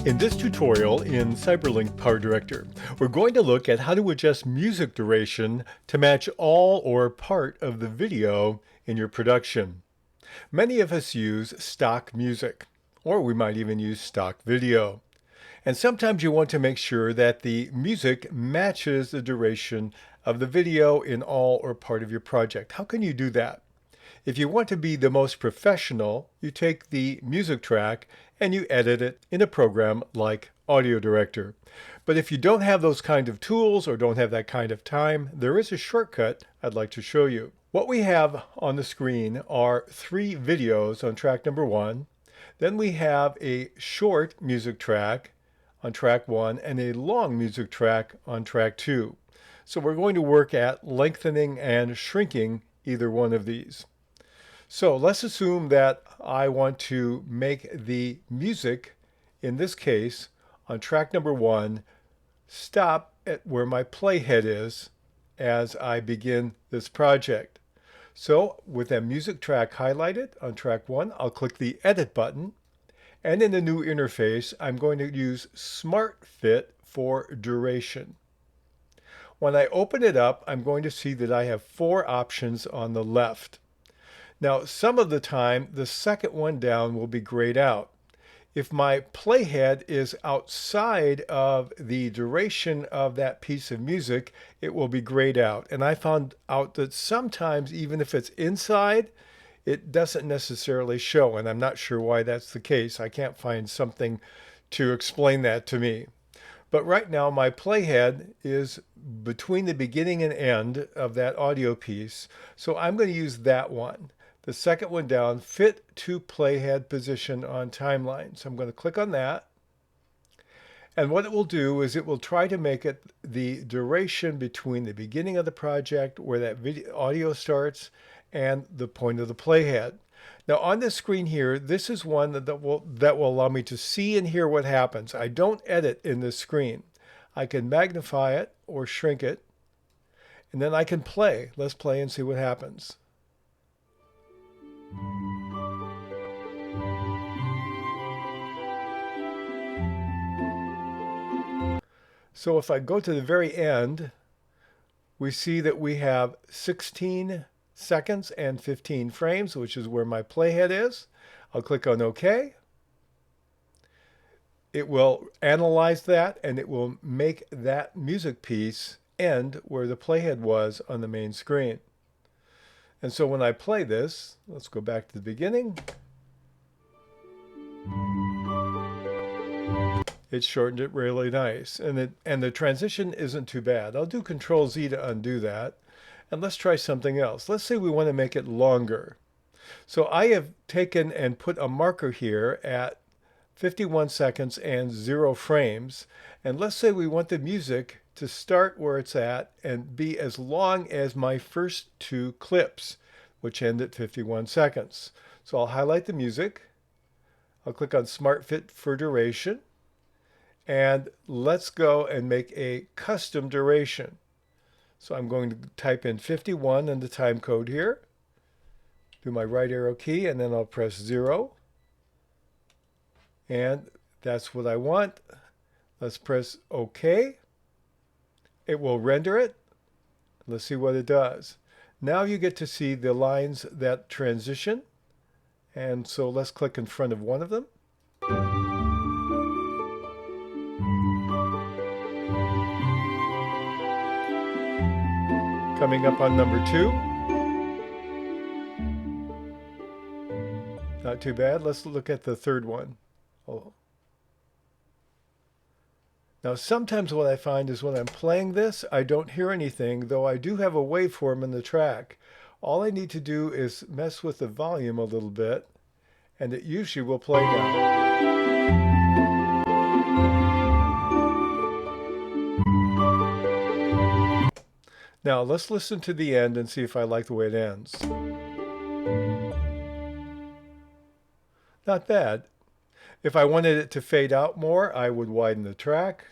In this tutorial in Cyberlink PowerDirector, we're going to look at how to adjust music duration to match all or part of the video in your production. Many of us use stock music, or we might even use stock video. And sometimes you want to make sure that the music matches the duration of the video in all or part of your project. How can you do that? If you want to be the most professional, you take the music track and you edit it in a program like AudioDirector. But if you don't have those kind of tools or don't have that kind of time, there is a shortcut I'd like to show you. What we have on the screen are 3 videos on track number 1. Then we have a short music track on track 1 and a long music track on track 2. So we're going to work at lengthening and shrinking either one of these. So let's assume that I want to make the music, in this case, on track number 1, stop at where my playhead is as I begin this project. So with that music track highlighted on track 1, I'll click the Edit button. And in the new interface, I'm going to use Smart Fit for duration. When I open it up, I'm going to see that I have 4 options on the left. Now, some of the time, the second one down will be grayed out. If my playhead is outside of the duration of that piece of music, it will be grayed out. And I found out that sometimes, even if it's inside, it doesn't necessarily show. And I'm not sure why that's the case. I can't find something to explain that to me. But right now, my playhead is between the beginning and end of that audio piece. So I'm going to use that one. The second one down, fit to playhead position on timeline. So I'm going to click on that. And what it will do is it will try to make it the duration between the beginning of the project, where that video, audio starts, and the point of the playhead. Now on this screen here, this is one that will allow me to see and hear what happens. I don't edit in this screen. I can magnify it or shrink it, and then I can play. Let's play and see what happens. So if I go to the very end, we see that we have 16 seconds and 15 frames, which is where my playhead is. I'll click on OK. It will analyze that and it will make that music piece end where the playhead was on the main screen. And so when I play this, let's go back to the beginning. It shortened it really nice, and the transition isn't too bad. I'll do Control Z to undo that, and let's try something else. Let's say we want to make it longer. So I have taken and put a marker here at 51 seconds and 0 frames, and let's say we want the music to start where it's at and be as long as my first 2 clips, which end at 51 seconds. So I'll highlight the music. I'll click on Smart Fit for duration. And let's go and make a custom duration. So I'm going to type in 51 in the time code here. Do my right arrow key, and then I'll press 0. And that's what I want. Let's press OK. It will render it. Let's see what it does. Now you get to see the lines that transition. And so let's click in front of one of them. Coming up on number 2. Not too bad. Let's look at the third one. Oh. Now sometimes what I find is when I'm playing this, I don't hear anything, though I do have a waveform in the track. All I need to do is mess with the volume a little bit, and it usually will play now. Now let's listen to the end and see if I like the way it ends. Not bad. If I wanted it to fade out more, I would widen the track.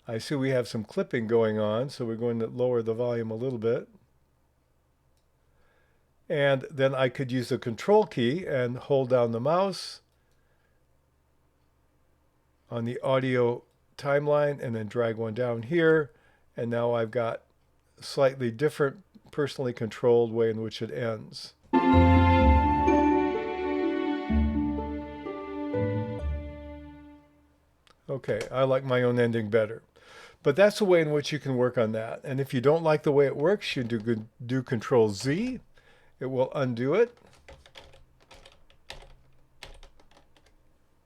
I see we have some clipping going on, so we're going to lower the volume a little bit. And then I could use the Control key and hold down the mouse on the audio timeline and then drag one down here. And now I've got a slightly different personally controlled way in which it ends. Okay, I like my own ending better. But that's the way in which you can work on that. And if you don't like the way it works, you do Control Z. It will undo it.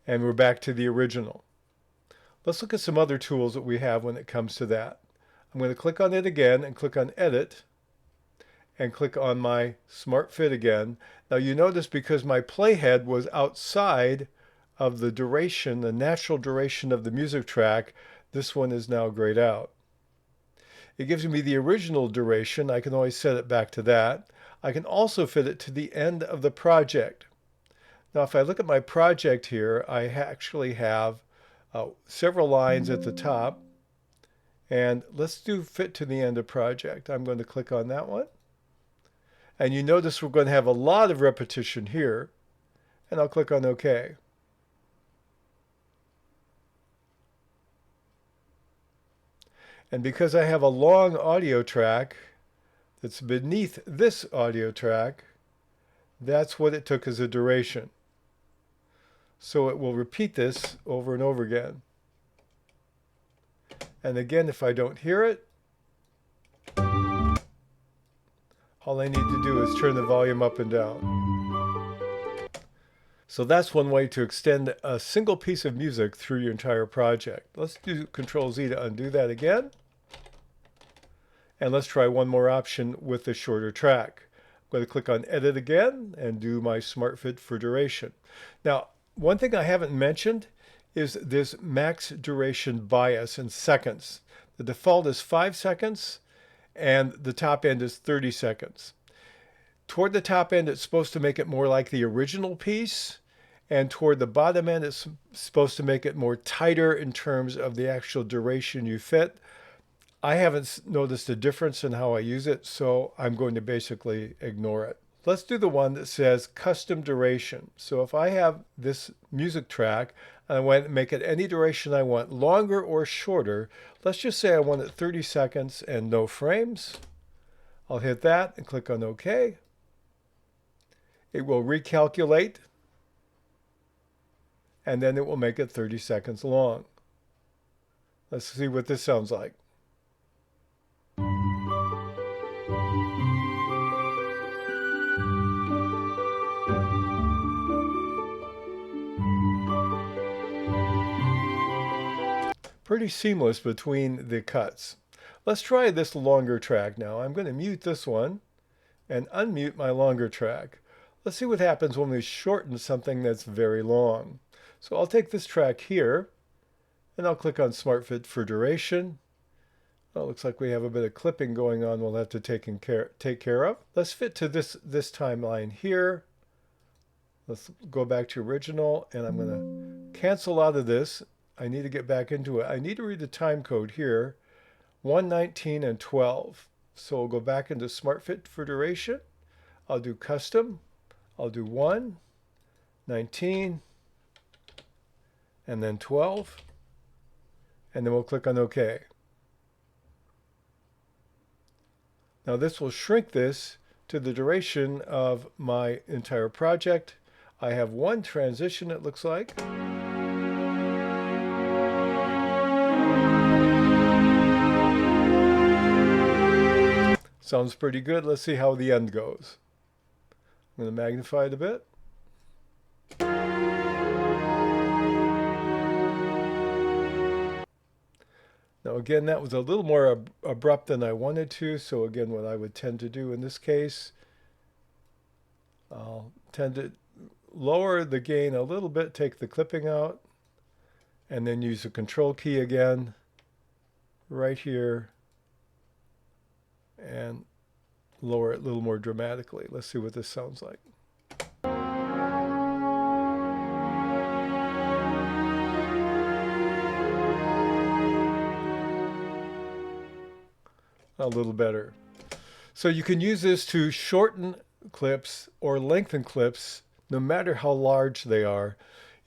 And we're back to the original. Let's look at some other tools that we have when it comes to that. I'm going to click on it again and click on Edit and click on my Smart Fit again. Now you notice because my playhead was outside of the duration, the natural duration of the music track, this one is now grayed out. It gives me the original duration. I can always set it back to that. I can also fit it to the end of the project. Now if I look at my project here, I actually have several lines at the top. And let's do fit to the end of project. I'm going to click on that one. And you notice we're going to have a lot of repetition here. And I'll click on OK. And because I have a long audio track that's beneath this audio track, that's what it took as a duration. So it will repeat this over and over again. And again, if I don't hear it, all I need to do is turn the volume up and down. So that's one way to extend a single piece of music through your entire project. Let's do Control Z to undo that again. And let's try one more option with the shorter track. I'm going to click on Edit again and do my Smart Fit for duration. Now, one thing I haven't mentioned is this max duration bias in seconds. The default is 5 seconds and the top end is 30 seconds. Toward the top end, it's supposed to make it more like the original piece, and toward the bottom end, it's supposed to make it more tighter in terms of the actual duration you fit. I haven't noticed a difference in how I use it, so I'm going to basically ignore it. Let's do the one that says custom duration. So if I have this music track and I want to make it any duration I want, longer or shorter, let's just say I want it 30 seconds and no frames. I'll hit that and click on OK. It will recalculate, and then it will make it 30 seconds long. Let's see what this sounds like. Pretty seamless between the cuts. Let's try this longer track now. I'm going to mute this one and unmute my longer track. Let's see what happens when we shorten something that's very long. So I'll take this track here and I'll click on Smart Fit for duration. Well, it looks like we have a bit of clipping going on we'll have to take care of. Let's fit to this timeline here. Let's go back to original, and I'm going to cancel out of this. I need to get back into it. I need to read the time code here, 1:19 and 12. So we'll go back into Smart Fit for duration. I'll do custom. I'll do 1:19 and then 12. And then we'll click on OK. Now this will shrink this to the duration of my entire project. I have one transition, it looks like. Sounds pretty good. Let's see how the end goes. I'm going to magnify it a bit. Now again, that was a little more abrupt than I wanted to, so again, what I would tend to do in this case, I'll tend to lower the gain a little bit, take the clipping out, and then use the Control key again, right here, and lower it a little more dramatically. Let's see what this sounds like. A little better. So you can use this to shorten clips or lengthen clips no matter how large they are.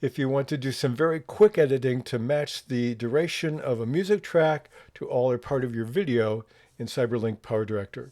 if you want to do some very quick editing to match the duration of a music track to all or part of your video in CyberLink PowerDirector.